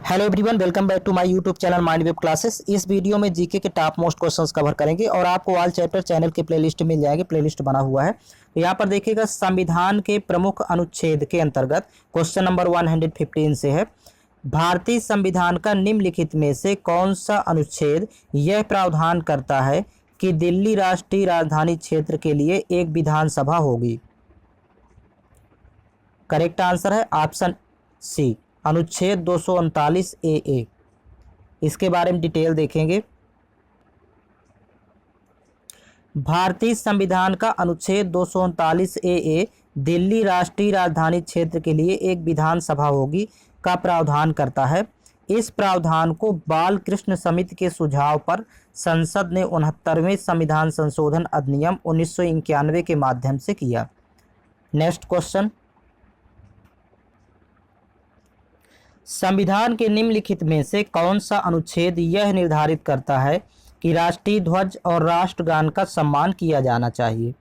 Hello everyone, welcome back to my YouTube channel mind web classes. इस video में GK के top most questions cover करेंगे और आपको ऑल चैप्टर चैनल के प्लेलिस्ट मिल जाएंगे। प्लेलिस्ट बना हुआ है तो यहाँ पर देखिएगा, संविधान के प्रमुख अनुच्छेद के अंतर्गत क्वेश्चन नंबर 115 से है, भारतीय संविधान का निम्नलिखित में से कौन सा अनुच्छेद यह प्रावधान करता है कि दिल्ली राष्ट्रीय राजधानी क्षेत्र के लिए एक विधानसभा होगी। करेक्ट आंसर है ऑप्शन सी, अनुच्छेद 239 ए। इसके बारे में डिटेल देखेंगे। भारतीय संविधान का अनुच्छेद 239 ए दिल्ली राष्ट्रीय राजधानी क्षेत्र के लिए एक विधानसभा होगी का प्रावधान करता है। इस प्रावधान को बाल कृष्ण समिति के सुझाव पर संसद ने 69वें संविधान संशोधन अधिनियम 1991 के माध्यम से किया। नेक्स्ट क्वेश्चन, संविधान के निम्नलिखित में से कौन सा अनुच्छेद यह निर्धारित करता है कि राष्ट्रीय ध्वज और राष्ट्रगान का सम्मान किया जाना चाहिए।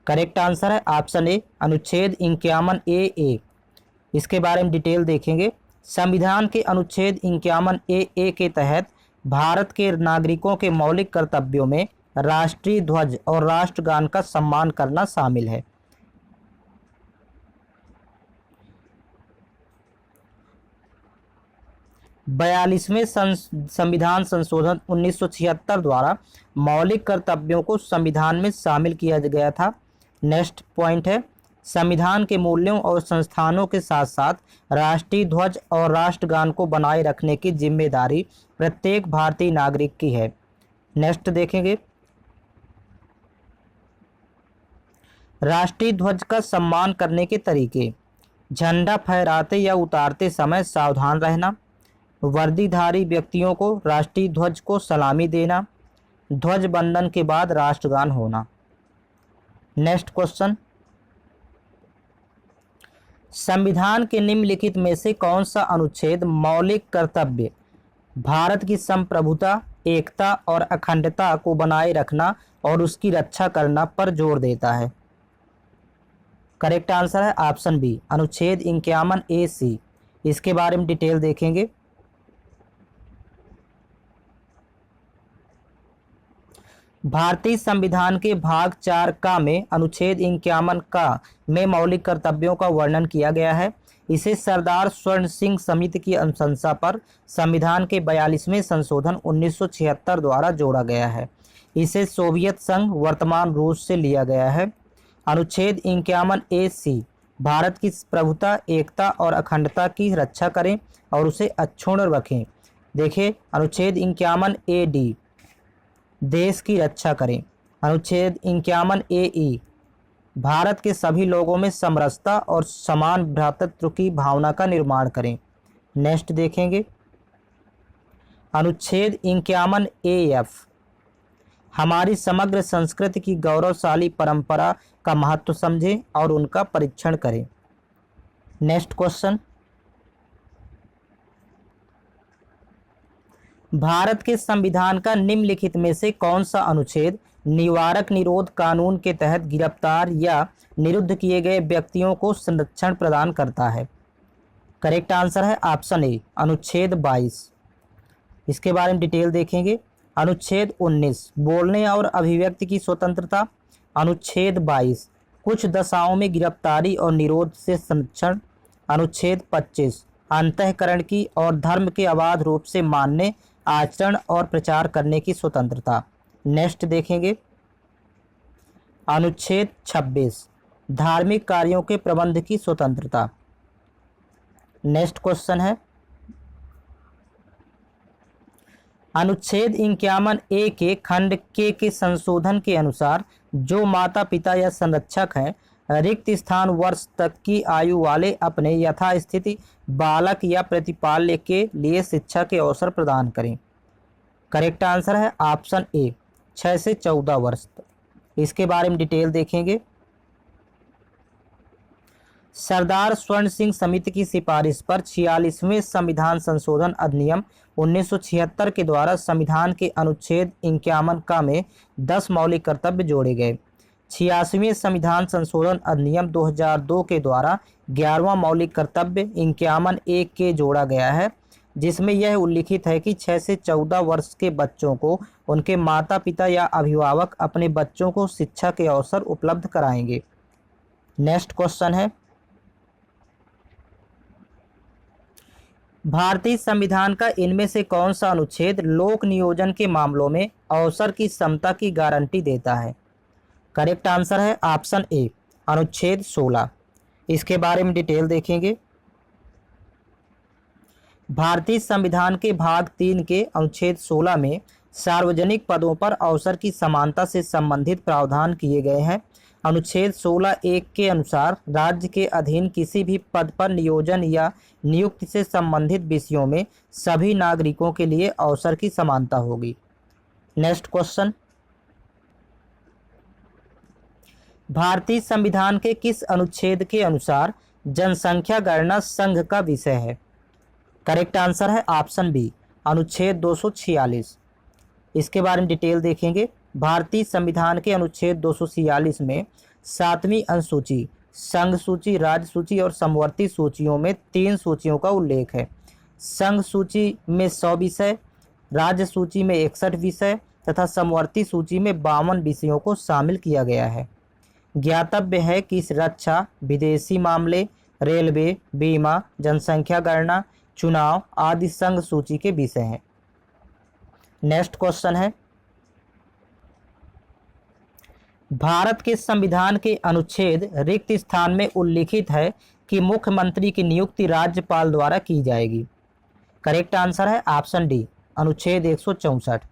करेक्ट आंसर है ऑप्शन ए, अनुच्छेद 51 ए। इसके बारे में डिटेल देखेंगे। संविधान के अनुच्छेद 51 ए के तहत भारत के नागरिकों के मौलिक कर्तव्यों में राष्ट्रीय ध्वज और राष्ट्रगान का सम्मान करना शामिल है। बयालीसवें संविधान संशोधन 1976 द्वारा मौलिक कर्तव्यों को संविधान में शामिल किया गया था। नेक्स्ट पॉइंट है, संविधान के मूल्यों और संस्थानों के साथ साथ राष्ट्रीय ध्वज और राष्ट्रगान को बनाए रखने की जिम्मेदारी प्रत्येक भारतीय नागरिक की है। नेक्स्ट देखेंगे, राष्ट्रीय ध्वज का सम्मान करने के तरीके। झंडा फहराते या उतारते समय सावधान रहना, वर्दीधारी व्यक्तियों को राष्ट्रीय ध्वज को सलामी देना, ध्वज बंदन के बाद राष्ट्रगान होना। नेक्स्ट क्वेश्चन, संविधान के निम्नलिखित में से कौन सा अनुच्छेद मौलिक कर्तव्य भारत की संप्रभुता, एकता और अखंडता को बनाए रखना और उसकी रक्षा करना पर जोर देता है। करेक्ट आंसर है ऑप्शन बी, अनुच्छेद 51 ए सी। इसके बारे में डिटेल देखेंगे। भारतीय संविधान के भाग 4 का में अनुच्छेद 51 का में मौलिक कर्तव्यों का वर्णन किया गया है। इसे सरदार स्वर्ण सिंह समिति की अनुशंसा पर संविधान के 42वें संशोधन 1976 द्वारा जोड़ा गया है। इसे सोवियत संघ वर्तमान रूस से लिया गया है। अनुच्छेद 51 ए सी भारत की प्रभुता, एकता और अखंडता की रक्षा करें और उसे अक्षुण्ण रखें। देखिए अनुच्छेद 51 ए डी, देश की रक्षा करें। अनुच्छेद 51 ए भारत के सभी लोगों में समरसता और समान भ्रातृत्व की भावना का निर्माण करें। नेक्स्ट देखेंगे, अनुच्छेद 51 एफ, हमारी समग्र संस्कृति की गौरवशाली परंपरा का महत्व समझें और उनका परीक्षण करें। नेक्स्ट क्वेश्चन, भारत के संविधान का निम्नलिखित में से कौन सा अनुच्छेद निवारक निरोध कानून के तहत गिरफ्तार या निरुद्ध किए गए व्यक्तियों को संरक्षण प्रदान करता है। करेक्ट आंसर है ऑप्शन ए, अनुच्छेद 22। इसके बारे में डिटेल देखेंगे। अनुच्छेद 19, बोलने और अभिव्यक्ति की स्वतंत्रता। अनुच्छेद 22, कुछ दशाओं में गिरफ्तारी और निरोध से संरक्षण। अनुच्छेद 25, अंतःकरण की और धर्म के अबाध रूप से मानने, आचरण और प्रचार करने की स्वतंत्रता। नेक्स्ट देखेंगे, अनुच्छेद 26, धार्मिक कार्यों के प्रबंध की स्वतंत्रता। नेक्स्ट क्वेश्चन है, अनुच्छेद 51 ए के खंड के संशोधन के अनुसार जो माता पिता या संरक्षक हैं रिक्त स्थान वर्ष तक की आयु वाले अपने यथास्थिति बालक या प्रतिपाल्य के लिए शिक्षा के अवसर प्रदान करें। करेक्ट आंसर है ऑप्शन ए, 6 से 14 वर्ष तक। इसके बारे में डिटेल देखेंगे। सरदार स्वर्ण सिंह समिति की सिफारिश पर 46वें संविधान संशोधन अधिनियम 1976 के द्वारा संविधान के अनुच्छेद 51 का में 10 मौलिक कर्तव्य जोड़े गए। 86वें संविधान संशोधन अधिनियम 2002 के द्वारा 11वां मौलिक कर्तव्य 51 ए के जोड़ा गया है। जिसमें यह उल्लिखित है कि 6 से 14 वर्ष के बच्चों को उनके माता पिता या अभिभावक अपने बच्चों को शिक्षा के अवसर उपलब्ध कराएंगे। नेक्स्ट क्वेश्चन है, भारतीय संविधान का इनमें से कौन सा अनुच्छेद लोक नियोजन के मामलों में अवसर की समता की गारंटी देता है? करेक्ट आंसर है ऑप्शन ए, अनुच्छेद 16। इसके बारे में डिटेल देखेंगे। भारतीय संविधान के भाग 3 के अनुच्छेद 16 में सार्वजनिक पदों पर अवसर की समानता से संबंधित प्रावधान किए गए हैं। अनुच्छेद 16(1) के अनुसार राज्य के अधीन किसी भी पद पर नियोजन या नियुक्ति से संबंधित विषयों में सभी नागरिकों के लिए अवसर की समानता होगी। नेक्स्ट क्वेश्चन, भारतीय संविधान के किस अनुच्छेद के अनुसार जनसंख्या गणना संघ का विषय है? करेक्ट आंसर है ऑप्शन बी, अनुच्छेद 246। इसके बारे में डिटेल देखेंगे। भारतीय संविधान के अनुच्छेद 246 में 7वीं अनुसूची, संघ सूची, राज्य सूची और समवर्ती सूचियों में 3 सूचियों का उल्लेख है। संघ सूची में 100 विषय, राज्य सूची में 61 विषय तथा समवर्ती सूची में 52 विषयों को शामिल किया गया है। ज्ञातव्य है कि इस रक्षा, विदेशी मामले, रेलवे, बीमा, जनसंख्या गणना, चुनाव आदि संघ सूची के विषय हैं। नेक्स्ट क्वेश्चन है, भारत के संविधान के अनुच्छेद रिक्त स्थान में उल्लिखित है कि मुख्यमंत्री की नियुक्ति राज्यपाल द्वारा की जाएगी। करेक्ट आंसर है ऑप्शन डी, अनुच्छेद 164।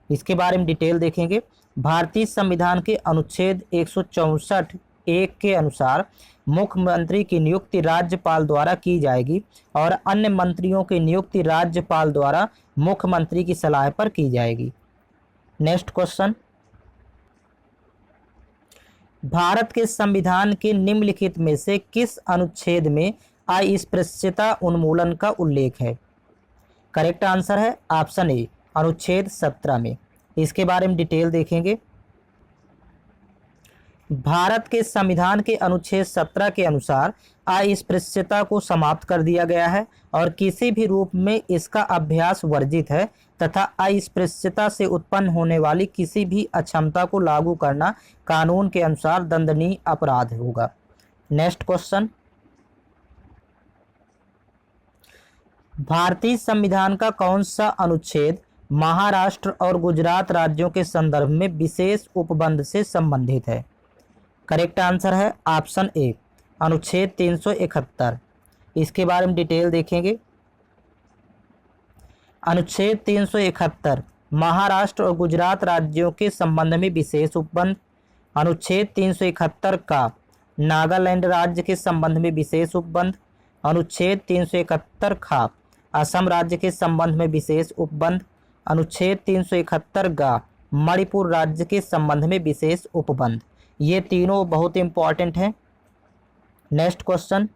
इसके बारे में डिटेल देखेंगे। भारतीय संविधान के अनुच्छेद 164(1) के अनुसार मुख्यमंत्री की नियुक्ति राज्यपाल द्वारा की जाएगी और अन्य मंत्रियों की नियुक्ति राज्यपाल द्वारा मुख्यमंत्री की सलाह पर की जाएगी। नेक्स्ट क्वेश्चन, भारत के संविधान के निम्नलिखित में से किस अनुच्छेद में अस्पृश्यता उन्मूलन का उल्लेख है? करेक्ट आंसर है ऑप्शन ए, अनुच्छेद 17 में। इसके बारे में डिटेल देखेंगे। भारत के संविधान के अनुच्छेद 17 के अनुसार अस्पृश्यता को समाप्त कर दिया गया है और किसी भी रूप में इसका अभ्यास वर्जित है तथा अस्पृश्यता से उत्पन्न होने वाली किसी भी अक्षमता को लागू करना कानून के अनुसार दंडनीय अपराध होगा। नेक्स्ट क्वेश्चन, भारतीय संविधान का कौन सा अनुच्छेद महाराष्ट्र और गुजरात राज्यों के संदर्भ में विशेष उपबंध से संबंधित है? करेक्ट आंसर है ऑप्शन ए, अनुच्छेद 371। इसके बारे में डिटेल देखेंगे। अनुच्छेद 371 महाराष्ट्र और गुजरात राज्यों के संबंध में विशेष उपबंध। अनुच्छेद 371 का नागालैंड राज्य के संबंध में विशेष उपबंध। अनुच्छेद 371 का असम राज्य के संबंध में विशेष उपबंध। अनुच्छेद 371 का मणिपुर राज्य के संबंध में विशेष उपबंध। ये तीनों बहुत इंपॉर्टेंट हैं। नेक्स्ट क्वेश्चन,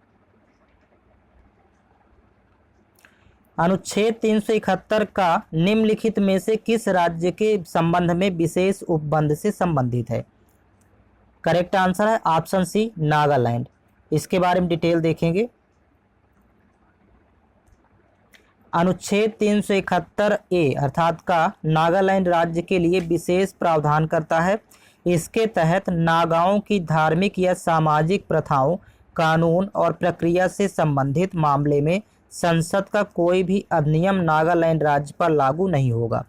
अनुच्छेद 371 का निम्नलिखित में से किस राज्य के संबंध में विशेष उपबंध से संबंधित है? करेक्ट आंसर है ऑप्शन सी, नागालैंड। इसके बारे में डिटेल देखेंगे। अनुच्छेद 371(a) अर्थात का नागालैंड राज्य के लिए विशेष प्रावधान करता है। इसके तहत नागाओं की धार्मिक या सामाजिक प्रथाओं, कानून और प्रक्रिया से संबंधित मामले में संसद का कोई भी अधिनियम नागालैंड राज्य पर लागू नहीं होगा।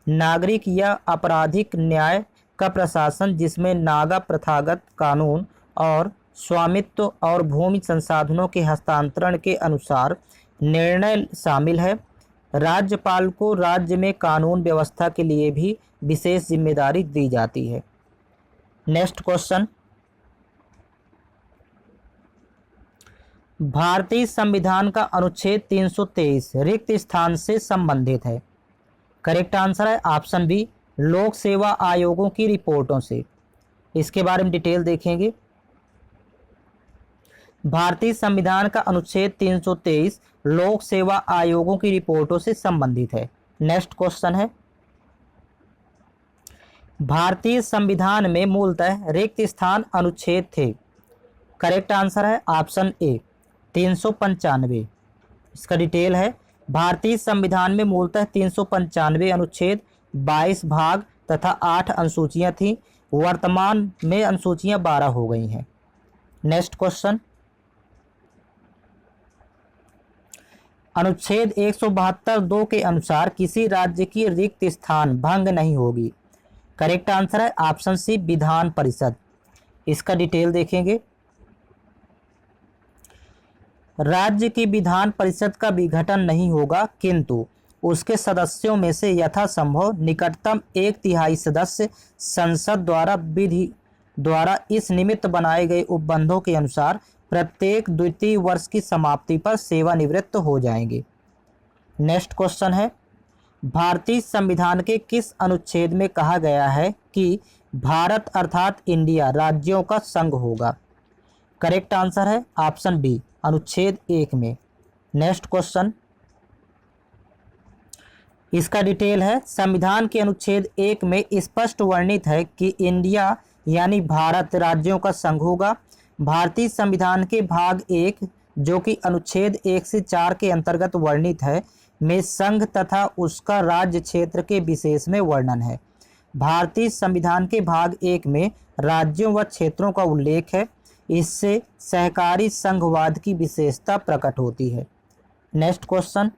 नागरिक या आपराधिक न्याय का प्रशासन, जिसमें नागा प्रथागत कानून और स्वामित्व और भूमि संसाधनों के हस्तांतरण के अनुसार निर्णय शामिल है। राज्यपाल को राज्य में कानून व्यवस्था के लिए भी विशेष जिम्मेदारी दी जाती है। नेक्स्ट क्वेश्चन, भारतीय संविधान का अनुच्छेद 323 रिक्त स्थान से संबंधित है। करेक्ट आंसर है ऑप्शन बी, लोक सेवा आयोगों की रिपोर्टों से। इसके बारे में डिटेल देखेंगे। भारतीय संविधान का अनुच्छेद 323 लोक सेवा आयोगों की रिपोर्टों से संबंधित है। नेक्स्ट क्वेश्चन है, भारतीय संविधान में मूलतः रिक्त स्थान अनुच्छेद थे। करेक्ट आंसर है ऑप्शन ए, 395। इसका डिटेल है भारतीय संविधान में मूलतः 395 अनुच्छेद, 22 भाग तथा 8 अनुसूचियां थीं। वर्तमान में अनुसूचियां 12 हो गई हैं। नेक्स्ट क्वेश्चन, अनुच्छेद 172(2) के अनुसार किसी राज्य की रिक्त स्थान भंग नहीं होगी। करेक्ट आंसर है ऑप्शन सी, विधान परिषद। इसका डिटेल देखेंगे। राज्य की विधान परिषद का विघटन नहीं होगा, किंतु उसके सदस्यों में से यथासंभव निकटतम 1/3 सदस्य संसद द्वारा विधि द्वारा इस निमित्त बनाए गए उपबंधों के अनुसार प्रत्येक द्वितीय वर्ष की समाप्ति पर सेवानिवृत्त हो जाएंगे। नेक्स्ट क्वेश्चन है, भारतीय संविधान के किस अनुच्छेद में कहा गया है कि भारत अर्थात इंडिया राज्यों का संघ होगा। करेक्ट आंसर है ऑप्शन बी, अनुच्छेद 1 में। नेक्स्ट क्वेश्चन, इसका डिटेल है। संविधान के अनुच्छेद 1 में स्पष्ट वर्णित है कि इंडिया यानी भारत राज्यों का संघ होगा। भारतीय संविधान के भाग 1 जो कि अनुच्छेद 1 से 4 के अंतर्गत वर्णित है में संघ तथा उसका राज्य क्षेत्र के विशेष में वर्णन है। भारतीय संविधान के भाग 1 में राज्यों व क्षेत्रों का उल्लेख है। इससे सहकारी संघवाद की विशेषता प्रकट होती है। नेक्स्ट क्वेश्चन,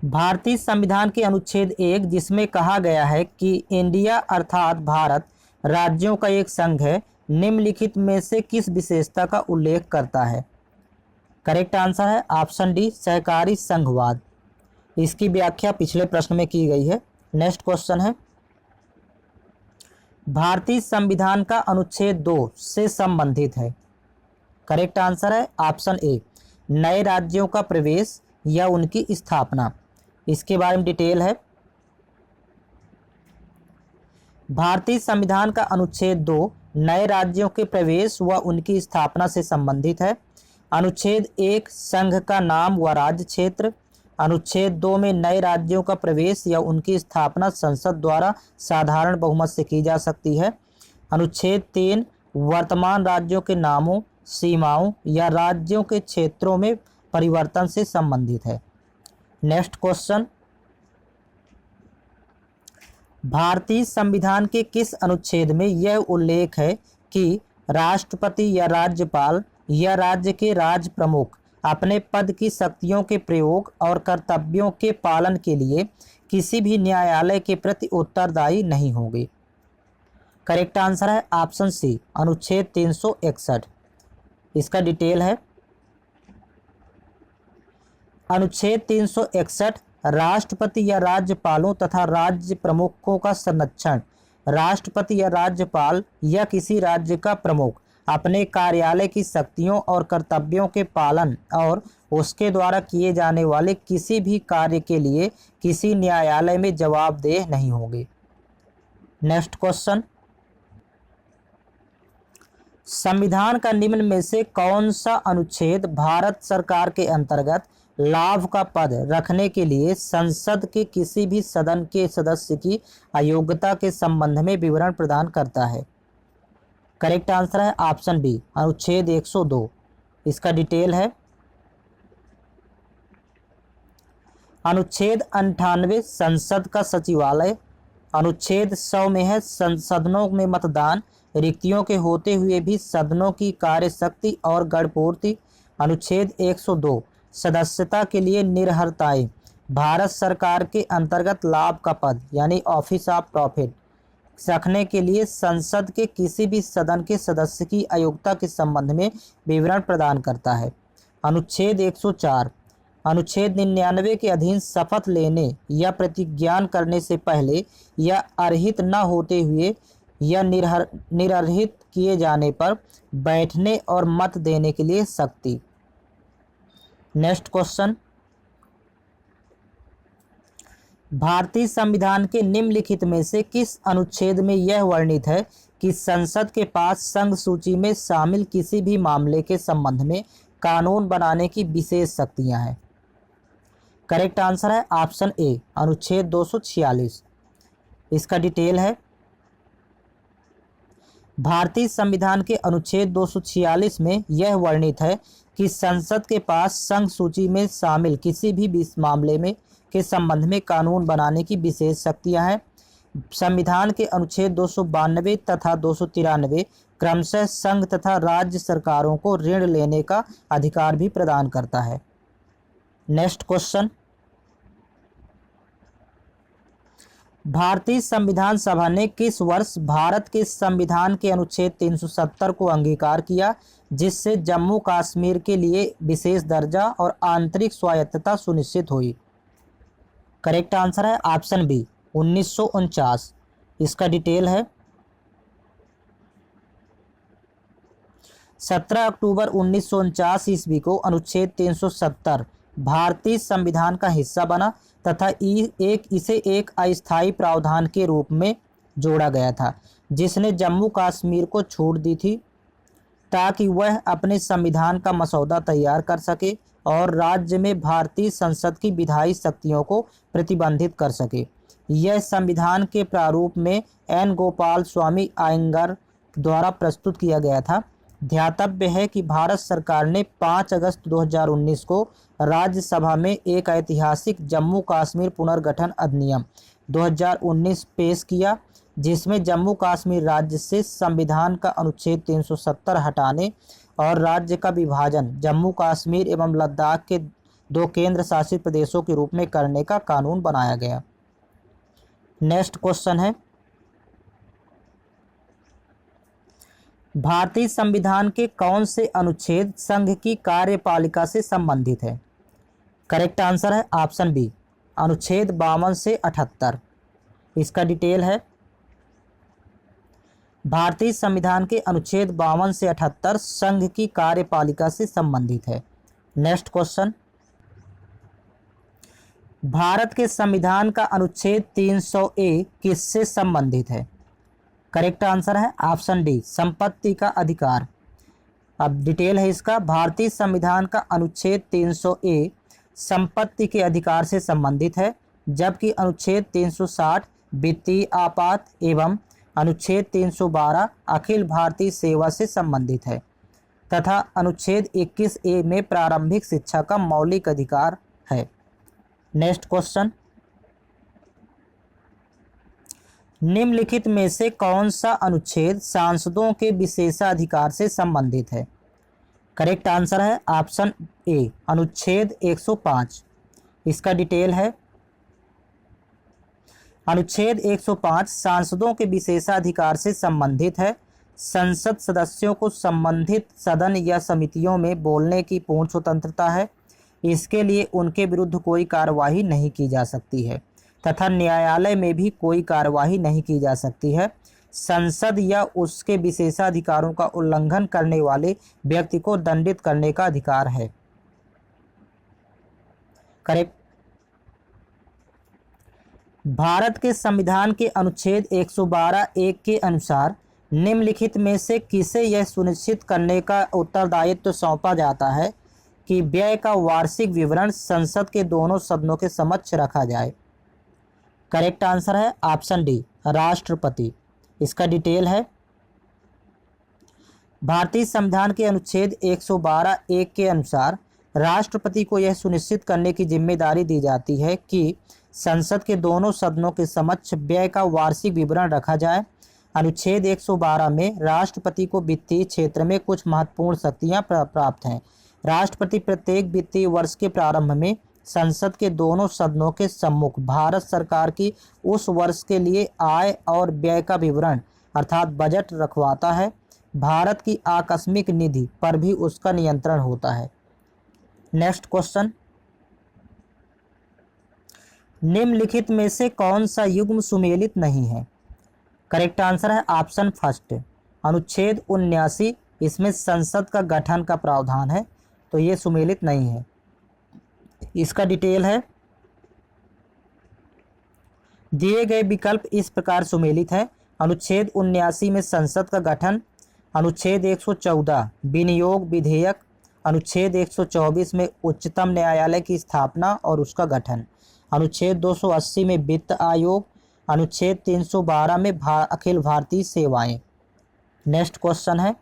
भारतीय संविधान के अनुच्छेद 1 जिसमें कहा गया है कि इंडिया अर्थात भारत राज्यों का एक संघ है, निम्नलिखित में से किस विशेषता का उल्लेख करता है। करेक्ट आंसर है ऑप्शन डी, सहकारी संघवाद। इसकी व्याख्या पिछले प्रश्न में की गई है। नेक्स्ट क्वेश्चन है, भारतीय संविधान का अनुच्छेद 2 से संबंधित है। करेक्ट आंसर है ऑप्शन ए, नए राज्यों का प्रवेश या उनकी स्थापना। इसके बारे में डिटेल है। भारतीय संविधान का अनुच्छेद 2 नए राज्यों के प्रवेश व उनकी स्थापना से संबंधित है। अनुच्छेद 1 संघ का नाम व राज्य क्षेत्र। अनुच्छेद 2 में नए राज्यों का प्रवेश या उनकी स्थापना संसद द्वारा साधारण बहुमत से की जा सकती है। अनुच्छेद 3 वर्तमान राज्यों के नामों, सीमाओं या राज्यों के क्षेत्रों में परिवर्तन से संबंधित है। नेक्स्ट क्वेश्चन, भारतीय संविधान के किस अनुच्छेद में यह उल्लेख है कि राष्ट्रपति या राज्यपाल या राज्य के राज प्रमुख अपने पद की शक्तियों के प्रयोग और कर्तव्यों के पालन के लिए किसी भी न्यायालय के प्रति उत्तरदायी नहीं होंगे। करेक्ट आंसर है ऑप्शन सी, अनुच्छेद 361। इसका डिटेल है। अनुच्छेद 361 राष्ट्रपति या राज्यपालों तथा राज्य प्रमुखों का संरक्षण। राष्ट्रपति या राज्यपाल या किसी राज्य का प्रमुख अपने कार्यालय की शक्तियों और कर्तव्यों के पालन और उसके द्वारा किए जाने वाले किसी भी कार्य के लिए किसी न्यायालय में जवाबदेह नहीं होंगे। नेक्स्ट क्वेश्चन, संविधान का निम्न में से कौन सा अनुच्छेद भारत सरकार के अंतर्गत लाभ का पद रखने के लिए संसद के किसी भी सदन के सदस्य की अयोग्यता के संबंध में विवरण प्रदान करता है। करेक्ट आंसर है ऑप्शन बी, अनुच्छेद 102। इसका डिटेल है। अनुच्छेद 98 संसद का सचिवालय। अनुच्छेद 100 में है संसदनों में मतदान, रिक्तियों के होते हुए भी सदनों की कार्यशक्ति और गणपूर्ति। अनुच्छेद 102 सदस्यता के लिए निर्हरताएं। भारत सरकार के अंतर्गत लाभ का पद यानी ऑफिस ऑफ प्रॉफिट रखने के लिए संसद के किसी भी सदन के सदस्य की अयोग्यता के संबंध में विवरण प्रदान करता है। अनुच्छेद 104 अनुच्छेद 99 के अधीन शपथ लेने या प्रतिज्ञान करने से पहले या अर्हित न होते हुए या निरर्हित किए जाने पर बैठने और मत देने के लिए शक्ति। नेक्स्ट क्वेश्चन, भारतीय संविधान के निम्नलिखित में से किस अनुच्छेद में यह वर्णित है कि संसद के पास संघ सूची में शामिल किसी भी मामले के संबंध में कानून बनाने की विशेष शक्तियां हैं। करेक्ट आंसर है ऑप्शन ए, अनुच्छेद 246। इसका डिटेल है। भारतीय संविधान के अनुच्छेद 246 में यह वर्णित है कि संसद के पास संघ सूची में शामिल किसी भी मामले में के संबंध में कानून बनाने की विशेष शक्तियां हैं। संविधान के अनुच्छेद 292 तथा 293 क्रमशः संघ तथा राज्य सरकारों को ऋण लेने का अधिकार भी प्रदान करता है। नेक्स्ट क्वेश्चन, भारतीय संविधान सभा ने किस वर्ष भारत के संविधान के अनुच्छेद 370 को अंगीकार किया, जिससे जम्मू कश्मीर के लिए विशेष दर्जा और आंतरिक स्वायत्तता सुनिश्चित हुई? करेक्ट आंसर है ऑप्शन बी 1949। इसका डिटेल है 17 अक्टूबर 1949 ईस्वी को अनुच्छेद 370 भारतीय संविधान का हिस्सा बना तथा इसे एक अस्थायी प्रावधान के रूप में जोड़ा गया था, जिसने जम्मू कश्मीर को छूट दी थी ताकि वह अपने संविधान का मसौदा तैयार कर सके और राज्य में भारतीय संसद की विधायी शक्तियों को प्रतिबंधित कर सके। यह संविधान के प्रारूप में एन गोपाल स्वामी अयंगार द्वारा प्रस्तुत किया गया था। ध्यातव्य है कि भारत सरकार ने 5 अगस्त 2019 को राज्यसभा में एक ऐतिहासिक जम्मू कश्मीर पुनर्गठन अधिनियम 2019 पेश किया, जिसमें जम्मू कश्मीर राज्य से संविधान का अनुच्छेद 370 हटाने और राज्य का विभाजन जम्मू कश्मीर एवं लद्दाख के 2 केंद्र शासित प्रदेशों के रूप में करने का कानून बनाया गया। नेक्स्ट क्वेश्चन है, भारतीय संविधान के कौन से अनुच्छेद संघ की कार्यपालिका से संबंधित है? करेक्ट आंसर है ऑप्शन बी अनुच्छेद 52 से 78। इसका डिटेल है भारतीय संविधान के अनुच्छेद 52 से 78 संघ की कार्यपालिका से संबंधित है। नेक्स्ट क्वेश्चन, भारत के संविधान का अनुच्छेद 300A किससे संबंधित है? करेक्ट आंसर है ऑप्शन डी संपत्ति का अधिकार। अब डिटेल है इसका, भारतीय संविधान का अनुच्छेद 300A संपत्ति के अधिकार से संबंधित है, जबकि अनुच्छेद 360 वित्तीय आपात एवं अनुच्छेद 312 अखिल भारतीय सेवा से संबंधित है तथा अनुच्छेद 21A में प्रारंभिक शिक्षा का मौलिक अधिकार है। नेक्स्ट क्वेश्चन, निम्नलिखित में से कौन सा अनुच्छेद सांसदों के विशेषाधिकार से संबंधित है? करेक्ट आंसर है ऑप्शन ए अनुच्छेद 105। इसका डिटेल है अनुच्छेद 105 सांसदों के विशेषाधिकार से संबंधित है। संसद सदस्यों को संबंधित सदन या समितियों में बोलने की पूर्ण स्वतंत्रता है। इसके लिए उनके विरुद्ध कोई कार्यवाही नहीं की जा सकती है तथा न्यायालय में भी कोई कार्यवाही नहीं की जा सकती है। संसद या उसके विशेषाधिकारों का उल्लंघन करने वाले व्यक्ति को दंडित करने का अधिकार है। करेक्ट। भारत के संविधान के अनुच्छेद 112(1) के अनुसार निम्नलिखित में से किसे यह सुनिश्चित करने का उत्तरदायित्व सौंपा जाता है कि व्यय का वार्षिक विवरण संसद के दोनों सदनों के समक्ष रखा जाए? करेक्ट आंसर है ऑप्शन डी राष्ट्रपति। इसका डिटेल है भारतीय संविधान के अनुच्छेद 112(1) के अनुसार राष्ट्रपति को यह सुनिश्चित करने की जिम्मेदारी दी जाती है कि संसद के दोनों सदनों के समक्ष व्यय का वार्षिक विवरण रखा जाए। अनुच्छेद 112 में राष्ट्रपति को वित्तीय क्षेत्र में कुछ महत्वपूर्ण शक्तियां प्राप्त हैं। राष्ट्रपति प्रत्येक वित्तीय वर्ष के प्रारंभ में संसद के दोनों सदनों के सम्मुख भारत सरकार की उस वर्ष के लिए आय और व्यय का विवरण अर्थात बजट रखवाता है। भारत की आकस्मिक निधि पर भी उसका नियंत्रण होता है। नेक्स्ट क्वेश्चन, निम्नलिखित में से कौन सा युग्म सुमेलित नहीं है? करेक्ट आंसर है ऑप्शन फर्स्ट अनुच्छेद 79। इसमें संसद का गठन का प्रावधान है, तो ये सुमेलित नहीं है। इसका डिटेल है दिए गए विकल्प इस प्रकार सुमेलित है। अनुच्छेद 79 में संसद का गठन, अनुच्छेद 114 विनियोग विधेयक, अनुच्छेद 124 में उच्चतम न्यायालय की स्थापना और उसका गठन, अनुच्छेद 280 में वित्त आयोग, अनुच्छेद 312 में अखिल भारतीय सेवाएं। नेक्स्ट क्वेश्चन है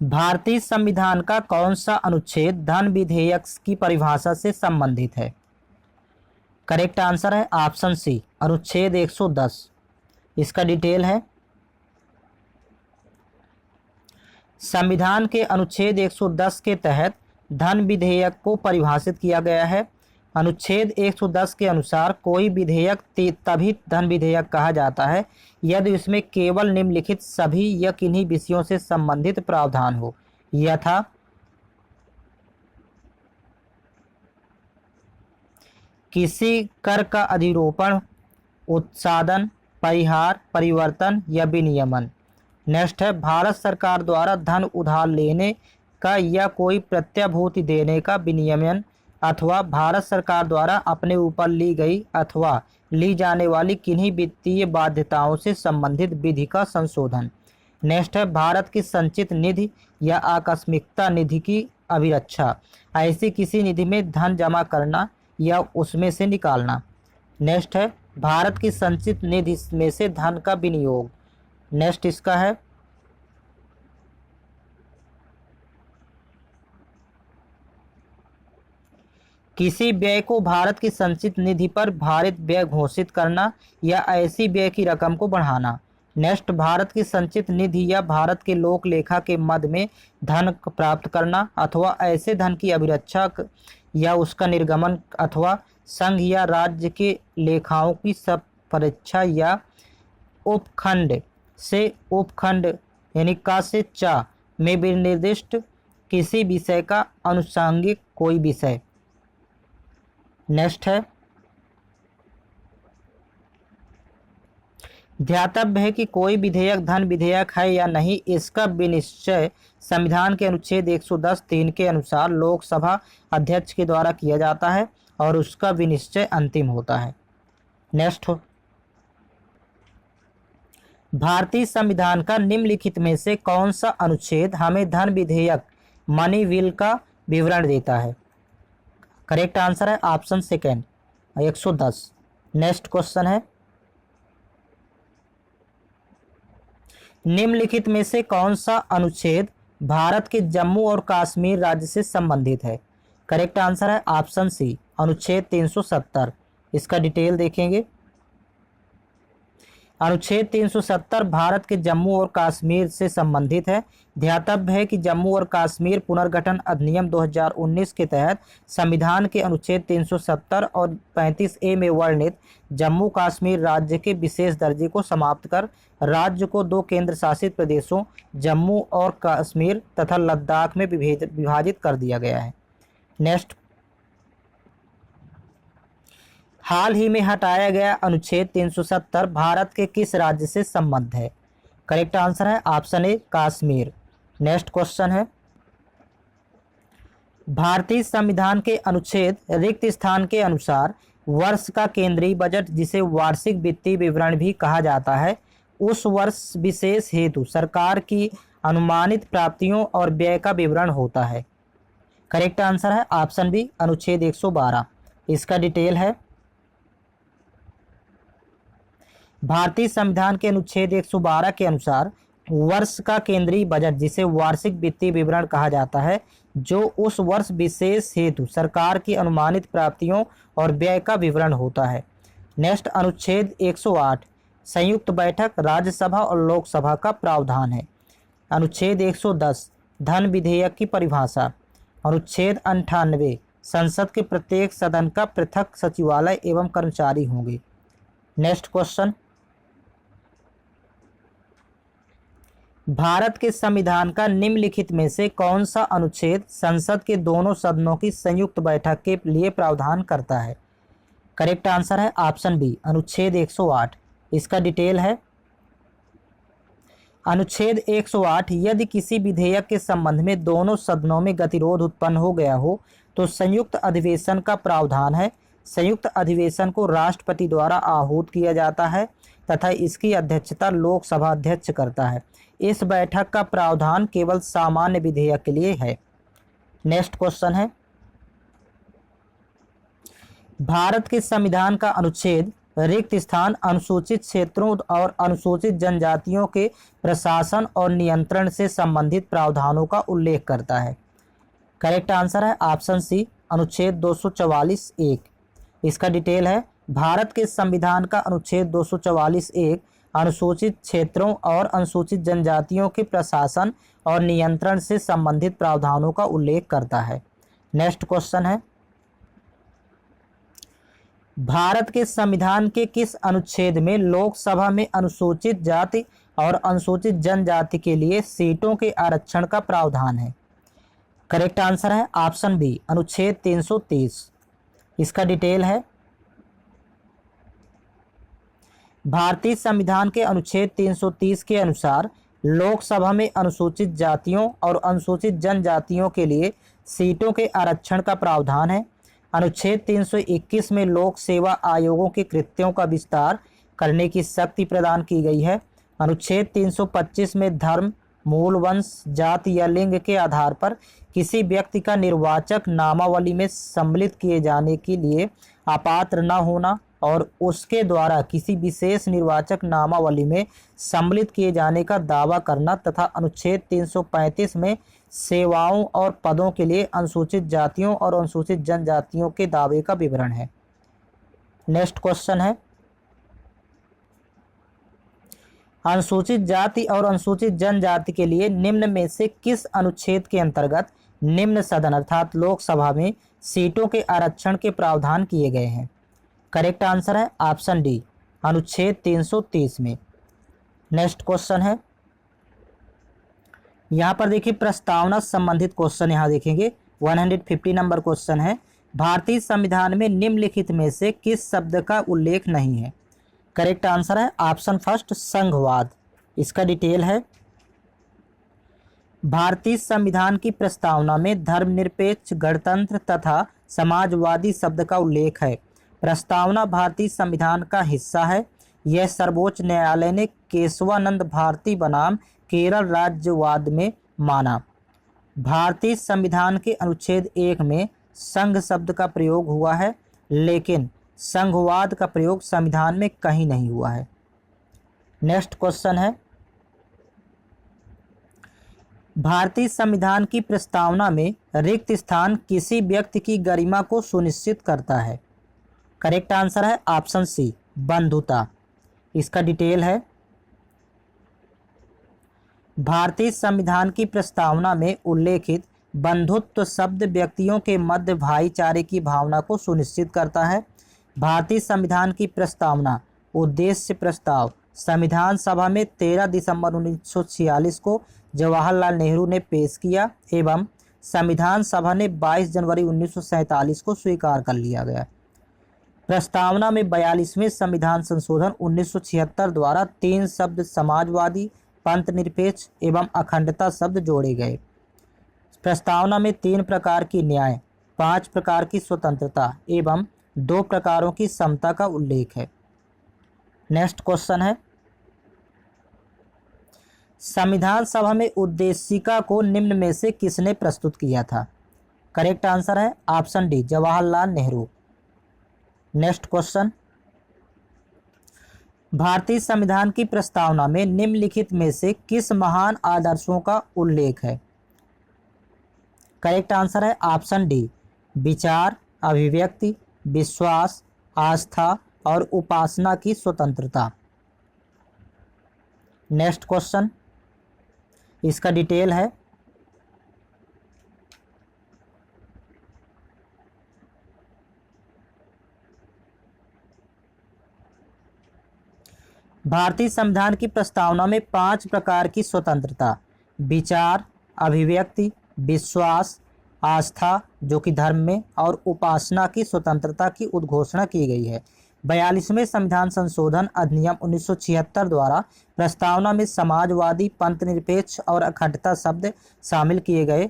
भारतीय संविधान का कौन सा अनुच्छेद धन विधेयक की परिभाषा से संबंधित है? करेक्ट आंसर है ऑप्शन सी, अनुच्छेद 110। इसका डिटेल है, संविधान के अनुच्छेद 110 के तहत धन विधेयक को परिभाषित किया गया है। अनुच्छेद 110 के अनुसार कोई विधेयक तभी धन विधेयक कहा जाता है यदि इसमें केवल निम्नलिखित सभी या किन्हीं विषयों से संबंधित प्रावधान हो, यथा किसी कर का अधिरोपण, उत्सादन, परिहार, परिवर्तन या विनियमन। नेक्स्ट है, भारत सरकार द्वारा धन उधार लेने का या कोई प्रत्याभूति देने का विनियमन अथवा भारत सरकार द्वारा अपने ऊपर ली गई अथवा ली जाने वाली किन्हीं वित्तीय बाध्यताओं से संबंधित विधि का संशोधन। नेक्स्ट है, भारत की संचित निधि या आकस्मिकता निधि की अभिरक्षा, ऐसी किसी निधि में धन जमा करना या उसमें से निकालना। नेक्स्ट है, भारत की संचित निधि में से धन का विनियोग। नेक्स्ट इसका है, किसी व्यय को भारत की संचित निधि पर भारित व्यय घोषित करना या ऐसी व्यय की रकम को बढ़ाना। नेक्स्ट, भारत की संचित निधि या भारत के लोक लेखा के मद में धन प्राप्त करना अथवा ऐसे धन की अभिरक्षा या उसका निर्गमन अथवा संघ या राज्य के लेखाओं की सब परीक्षा या उपखंड से उपखंड यानी का से चा में विनिर्दिष्ट किसी विषय का अनुषंगिक कोई विषय। नेक्स्ट है, ध्यातव्य है कि कोई विधेयक धन विधेयक है या नहीं, इसका विनिश्चय संविधान के अनुच्छेद 110(3) के अनुसार लोकसभा अध्यक्ष के द्वारा किया जाता है और उसका विनिश्चय अंतिम होता है। नेक्स्ट, भारतीय संविधान का निम्नलिखित में से कौन सा अनुच्छेद हमें धन विधेयक मनी विल का विवरण देता है? करेक्ट आंसर है ऑप्शन सेकेंड, 110। नेक्स्ट क्वेश्चन है, निम्नलिखित में से कौन सा अनुच्छेद भारत के जम्मू और कश्मीर राज्य से संबंधित है? करेक्ट आंसर है ऑप्शन सी, अनुच्छेद 370। इसका डिटेल देखेंगे। अनुच्छेद 370 भारत के जम्मू और कश्मीर से संबंधित है। ध्यातव्य है कि जम्मू और कश्मीर पुनर्गठन अधिनियम 2019 के तहत संविधान के अनुच्छेद 370 और 35A में वर्णित जम्मू कश्मीर राज्य के विशेष दर्जे को समाप्त कर राज्य को 2 केंद्र शासित प्रदेशों जम्मू और कश्मीर तथा लद्दाख में विभाजित कर दिया गया है। नेक्स्ट, हाल ही में हटाया गया अनुच्छेद 370 भारत के किस राज्य से संबद्ध है? करेक्ट आंसर है option A, Kashmir. Next question है, भारतीय संविधान के अनुच्छेद रिक्त स्थान के अनुसार वर्ष का केंद्रीय बजट, जिसे वार्षिक वित्तीय विवरण भी कहा जाता है, उस वर्ष विशेष हेतु सरकार की अनुमानित प्राप्तियों और व्यय का विवरण होता है। करेक्ट आंसर है ऑप्शन बी, अनुच्छेद 112। इसका डिटेल है, भारतीय संविधान के अनुच्छेद 112 के अनुसार वर्ष का केंद्रीय बजट, जिसे वार्षिक वित्तीय विवरण कहा जाता है, जो उस वर्ष विशेष हेतु सरकार की अनुमानित प्राप्तियों और व्यय का विवरण होता है। नेक्स्ट, अनुच्छेद 108 संयुक्त बैठक राज्यसभा और लोकसभा का प्रावधान है। अनुच्छेद 110 धन विधेयक की परिभाषा। अनुच्छेद 98 संसद के प्रत्येक सदन का पृथक सचिवालय एवं कर्मचारी होंगे। नेक्स्ट क्वेश्चन, भारत के संविधान का निम्नलिखित में से कौन सा अनुच्छेद संसद के दोनों सदनों की संयुक्त बैठक के लिए प्रावधान करता है? करेक्ट आंसर है ऑप्शन बी, अनुच्छेद 108। इसका डिटेल है, अनुच्छेद 108 यदि किसी विधेयक के संबंध में दोनों सदनों में गतिरोध उत्पन्न हो गया हो तो संयुक्त अधिवेशन का प्रावधान है। संयुक्त अधिवेशन को राष्ट्रपति द्वारा आहूत किया जाता है तथा इसकी अध्यक्षता लोकसभा अध्यक्ष करता है। इस बैठक का प्रावधान केवल सामान्य विधेयक के लिए है। नेक्स्ट क्वेश्चन है, भारत के संविधान का अनुच्छेद रिक्त स्थान अनुसूचित क्षेत्रों और अनुसूचित जनजातियों के प्रशासन और नियंत्रण से संबंधित प्रावधानों का उल्लेख करता है। करेक्ट आंसर है ऑप्शन सी, अनुच्छेद 244(1). इसका डिटेल है, भारत के संविधान का अनुच्छेद 244(1) अनुसूचित क्षेत्रों और अनुसूचित जनजातियों के प्रशासन और नियंत्रण से संबंधित प्रावधानों का उल्लेख करता है। नेक्स्ट क्वेश्चन है, भारत के संविधान के किस अनुच्छेद में लोकसभा में अनुसूचित जाति और अनुसूचित जनजाति के लिए सीटों के आरक्षण का प्रावधान है? करेक्ट आंसर है ऑप्शन बी, अनुच्छेद 330। इसका डिटेल है, भारतीय संविधान के अनुच्छेद 330 के अनुसार लोकसभा में अनुसूचित जातियों और अनुसूचित जनजातियों के लिए सीटों के आरक्षण का प्रावधान है। अनुच्छेद 321 में लोक सेवा आयोगों के कृत्यों का विस्तार करने की शक्ति प्रदान की गई है। अनुच्छेद 325 में धर्म, मूल वंश, जाति या लिंग के आधार पर किसी व्यक्ति का निर्वाचक नामावली में सम्मिलित किए जाने के लिए अपात्र न होना और उसके द्वारा किसी विशेष निर्वाचक नामावली में सम्मिलित किए जाने का दावा करना तथा अनुच्छेद 335 में सेवाओं और पदों के लिए अनुसूचित जातियों और अनुसूचित जनजातियों के दावे का विवरण है। नेक्स्ट क्वेश्चन है, अनुसूचित जाति और अनुसूचित जनजाति के लिए निम्न में से किस अनुच्छेद के अंतर्गत निम्न सदन अर्थात लोकसभा में सीटों के आरक्षण के प्रावधान किए गए हैं? करेक्ट आंसर है ऑप्शन डी, अनुच्छेद 330 में। नेक्स्ट क्वेश्चन है, यहाँ पर देखिए प्रस्तावना संबंधित क्वेश्चन यहाँ देखेंगे। 150 नंबर क्वेश्चन है, भारतीय संविधान में निम्नलिखित में से किस शब्द का उल्लेख नहीं है? करेक्ट आंसर है ऑप्शन फर्स्ट, संघवाद। इसका डिटेल है, भारतीय संविधान की प्रस्तावना में धर्मनिरपेक्ष, गणतंत्र तथा समाजवादी शब्द का उल्लेख है। प्रस्तावना भारतीय संविधान का हिस्सा है। यह सर्वोच्च न्यायालय ने केशवानंद भारती बनाम केरल राज्यवाद में माना। भारतीय संविधान के अनुच्छेद 1 में संघ शब्द का प्रयोग हुआ है, लेकिन संघवाद का प्रयोग संविधान में कहीं नहीं हुआ है। नेक्स्ट क्वेश्चन है, भारतीय संविधान की प्रस्तावना में रिक्त स्थान किसी व्यक्ति की गरिमा को सुनिश्चित करता है? करेक्ट आंसर है ऑप्शन सी, बंधुता। इसका डिटेल है, भारतीय संविधान की प्रस्तावना में उल्लेखित बंधुत्व शब्द व्यक्तियों के मध्य भाईचारे की भावना को सुनिश्चित करता है। भारतीय संविधान की प्रस्तावना उद्देश्य प्रस्ताव संविधान सभा में 13 दिसंबर 1946 को जवाहरलाल नेहरू ने पेश किया एवं संविधान सभा ने 22 जनवरी 1947 को स्वीकार कर लिया गया। प्रस्तावना में 42वें संविधान संशोधन 1976 द्वारा 3 शब्द समाजवादी, पंथ निरपेक्ष एवं अखंडता शब्द जोड़े गए। प्रस्तावना में 3 प्रकार की न्याय, 5 प्रकार की स्वतंत्रता एवं 2 प्रकारों की समता का उल्लेख है। नेक्स्ट क्वेश्चन है, संविधान सभा में उद्देशिका को निम्न में से किसने प्रस्तुत किया था? करेक्ट आंसर है option D, Jawaharlal Nehru. Next question, भारतीय संविधान की प्रस्तावना में निम्नलिखित में से किस महान आदर्शों का उल्लेख है? करेक्ट आंसर है ऑप्शन डी, विचार, अभिव्यक्ति, विश्वास, आस्था और उपासना की स्वतंत्रता। नेक्स्ट क्वेश्चन, इसका डिटेल है, भारतीय संविधान की प्रस्तावना में 5 प्रकार की स्वतंत्रता, विचार, अभिव्यक्ति, विश्वास, आस्था जो कि धर्म में और उपासना की स्वतंत्रता की उद्घोषणा की गई है। 42वें संविधान संशोधन अधिनियम 1976 द्वारा प्रस्तावना में समाजवादी, पंथ निरपेक्ष और अखंडता शब्द शामिल किए गए।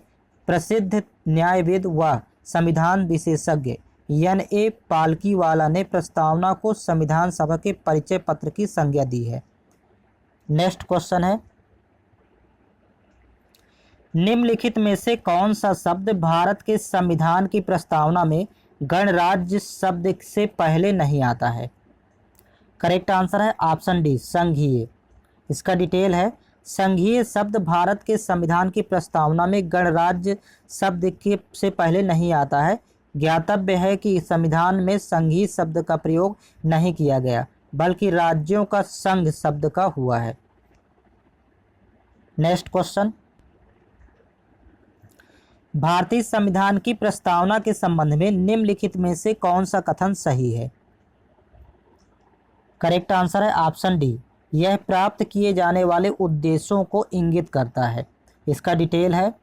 प्रसिद्ध न्यायविद व संविधान विशेषज्ञ N.A. पालकीवाला ने प्रस्तावना को संविधान सभा के परिचय पत्र की संज्ञा दी है। नेक्स्ट क्वेश्चन है, निम्नलिखित में से कौन सा शब्द भारत के संविधान की प्रस्तावना में गणराज्य शब्द से पहले नहीं आता है? करेक्ट आंसर है ऑप्शन डी संघीय। इसका डिटेल है, संघीय शब्द भारत के संविधान की प्रस्तावना में गणराज्य शब्द के से पहले नहीं आता है। ज्ञातव्य है कि संविधान में संघीय शब्द का प्रयोग नहीं किया गया, बल्कि राज्यों का संघ शब्द का हुआ है। नेक्स्ट क्वेश्चन, भारतीय संविधान की प्रस्तावना के संबंध में निम्नलिखित में से कौन सा कथन सही है? करेक्ट आंसर है ऑप्शन डी, यह प्राप्त किए जाने वाले उद्देश्यों को इंगित करता है। इसका डिटेल है,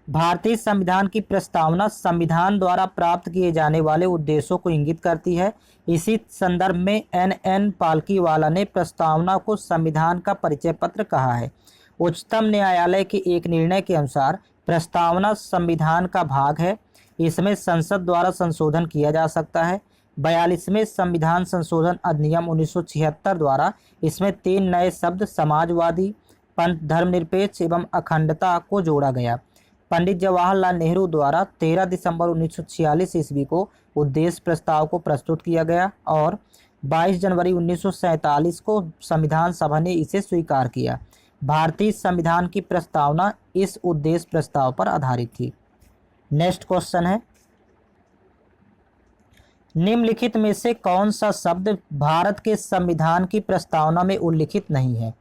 भारतीय संविधान की प्रस्तावना संविधान द्वारा प्राप्त किए जाने वाले उद्देश्यों को इंगित करती है। इसी संदर्भ में एन पालकीवाला ने प्रस्तावना को संविधान का परिचय पत्र कहा है। उच्चतम न्यायालय के एक निर्णय के अनुसार प्रस्तावना संविधान का भाग है। इसमें संसद द्वारा संशोधन किया जा सकता है। 42वें संविधान संशोधन अधिनियम 1976 द्वारा इसमें 3 नए शब्द समाजवादी, पंथ धर्मनिरपेक्ष एवं अखंडता को जोड़ा गया। पंडित जवाहरलाल नेहरू द्वारा 13 दिसंबर 1946 ईस्वी को उद्देश्य प्रस्ताव को प्रस्तुत किया गया और 22 जनवरी 1947 को संविधान सभा ने इसे स्वीकार किया। भारतीय संविधान की प्रस्तावना इस उद्देश्य प्रस्ताव पर आधारित थी। नेक्स्ट क्वेश्चन है, निम्नलिखित में से कौन सा शब्द भारत के संविधान की प्रस्तावना में उल्लिखित नहीं है?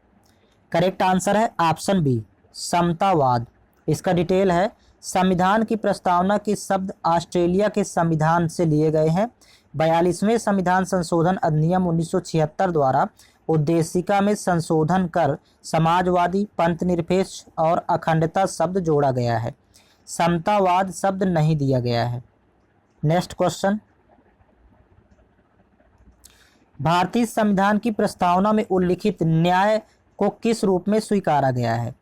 करेक्ट आंसर है ऑप्शन बी समतावाद। इसका डिटेल है, संविधान की प्रस्तावना के शब्द ऑस्ट्रेलिया के संविधान से लिए गए हैं। 42वें संविधान संशोधन अधिनियम 1976 द्वारा उद्देशिका में संशोधन कर समाजवादी, पंथ निरपेक्ष और अखंडता शब्द जोड़ा गया है। समतावाद शब्द नहीं दिया गया है। नेक्स्ट क्वेश्चन, भारतीय संविधान की प्रस्तावना में उल्लिखित न्याय को किस रूप में स्वीकारा गया है?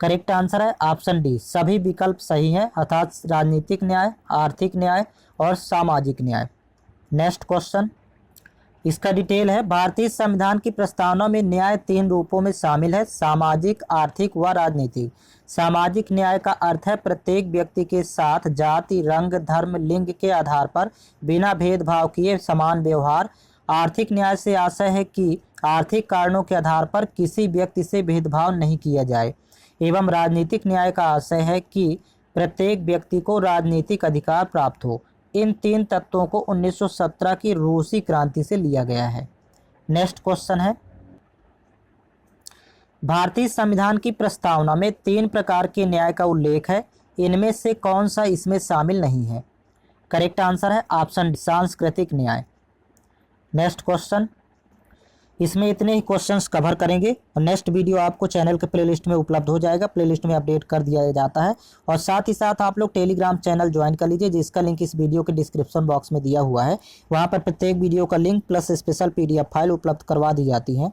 करेक्ट आंसर है ऑप्शन डी सभी विकल्प सही हैं, अर्थात राजनीतिक न्याय, आर्थिक न्याय और सामाजिक न्याय। नेक्स्ट क्वेश्चन, इसका डिटेल है, भारतीय संविधान की प्रस्तावना में न्याय 3 रूपों में शामिल है, सामाजिक, आर्थिक व राजनीतिक। सामाजिक न्याय का अर्थ है प्रत्येक व्यक्ति के साथ जाति, रंग, धर्म, लिंग के आधार पर बिना भेदभाव किए समान व्यवहार। आर्थिक न्याय से आशय है कि आर्थिक कारणों के आधार पर किसी व्यक्ति से भेदभाव नहीं किया जाए। एवं राजनीतिक न्याय का आशय है कि प्रत्येक व्यक्ति को राजनीतिक अधिकार प्राप्त हो। इन 3 तत्वों को 1917 की रूसी क्रांति से लिया गया है। नेक्स्ट क्वेश्चन है, भारतीय संविधान की प्रस्तावना में 3 प्रकार के न्याय का उल्लेख है, इनमें से कौन सा इसमें शामिल नहीं है? करेक्ट आंसर है ऑप्शन डी सांस्कृतिक न्याय। नेक्स्ट क्वेश्चन, इसमें इतने ही क्वेश्चंस कवर करेंगे और नेक्स्ट वीडियो आपको चैनल के प्लेलिस्ट में उपलब्ध हो जाएगा। प्लेलिस्ट में अपडेट कर दिया जाता है और साथ ही साथ आप लोग टेलीग्राम चैनल ज्वाइन कर लीजिए, जिसका लिंक इस वीडियो के डिस्क्रिप्शन बॉक्स में दिया हुआ है। वहां पर प्रत्येक वीडियो का link plus special PDF file उपलब्ध करवा दी जाती है।